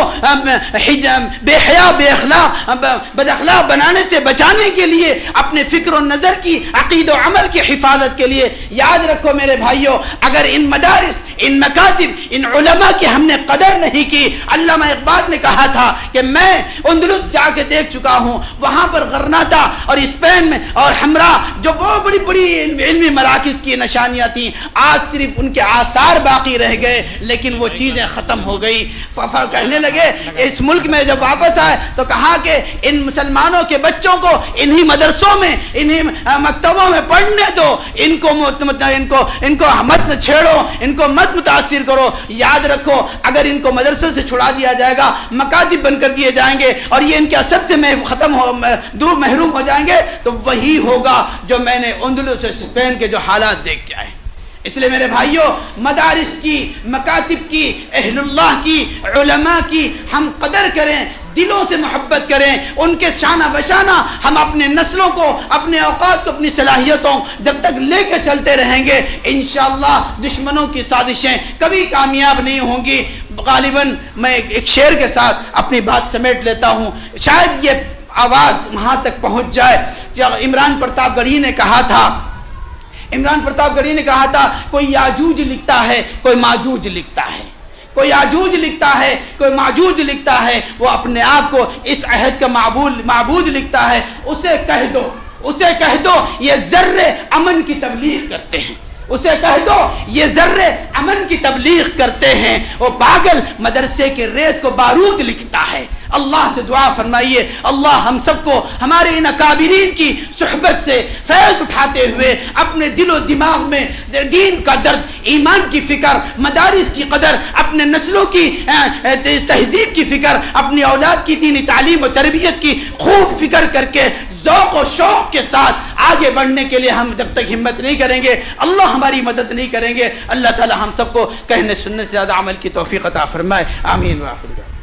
بے حیا, بد اخلاق بنانے سے بچانے کے لیے, اپنے فکر و نظر کی, عقید و عمل کی حفاظت کے لیے. یاد رکھو میرے بھائیوں, اگر ان مدارس, ان مکاتب, ان علماء کی ہم نے قدر نہیں کی. علامہ اقبال نے کہا تھا کہ میں اندلس جا کے دیکھ چکا ہوں, وہاں پر غرناطہ اور اسپین میں اور ہمرا جو بہت بڑی بڑی علمی مراکز کی نشانیاں تھیں, آج صرف ان کے آثار باقی رہ گئے, لیکن وہ چیزیں ختم ہو گئی. کہنے لگے اس ملک میں جب واپس آئے تو کہا کہ ان مسلمانوں کے بچوں کو انہی مدرسوں میں, انہی مکتبوں میں پڑھنے دو, ان کو مت چھیڑو, ان کو مت متاثر کرو. یاد رکھو اگر ان کو مدرسے سے چھڑا دیا جائے گا, مکاتب بند کر دیے جائیں گے اور یہ ان کے اثر سے دور محروم ہو جائیں گے, تو وہی ہوگا جو میں نے اندلس اسپین کے جو حالات دیکھ کے آئے. اس لیے میرے بھائیوں, مدارس کی, مکاتب کی, اہل اللہ کی, علماء کی ہم قدر کریں, دلوں سے محبت کریں, ان کے شانہ بشانہ ہم اپنے نسلوں کو, اپنے اوقات کو, اپنی صلاحیتوں جب تک لے کے چلتے رہیں گے, انشاءاللہ دشمنوں کی سازشیں کبھی کامیاب نہیں ہوں گی. غالباً میں ایک شعر کے ساتھ اپنی بات سمیٹ لیتا ہوں, شاید یہ آواز وہاں تک پہنچ جائے. عمران پرتاپ گڑھی نے کہا تھا کوئی یاجوج لکھتا ہے کوئی ماجوج لکھتا ہے، کوئی یاجوج لکھتا ہے کوئی ماجوج لکھتا ہے، وہ اپنے آپ کو اس عہد کا معبود لکھتا ہے، اسے کہہ دو یہ ذرے امن کی تبلیغ کرتے ہیں، اسے کہہ دو یہ ذرے امن کی تبلیغ کرتے ہیں، وہ پاگل مدرسے کے ریت کو بارود لکھتا ہے۔ اللہ سے دعا فرمائیے اللہ ہم سب کو ہمارے ان اکابرین کی صحبت سے فیض اٹھاتے ہوئے اپنے دل و دماغ میں دین کا درد، ایمان کی فکر، مدارس کی قدر، اپنے نسلوں کی تہذیب کی فکر، اپنی اولاد کی دینی تعلیم و تربیت کی خوب فکر کر کے ذوق و شوق کے ساتھ آگے بڑھنے کے لیے ہم جب تک ہمت نہیں کریں گے اللہ ہماری مدد نہیں کریں گے۔ اللہ تعالی ہم سب کو کہنے سننے سے زیادہ عمل کی توفیق عطا فرمائے، آمین۔ وآخر دعوانا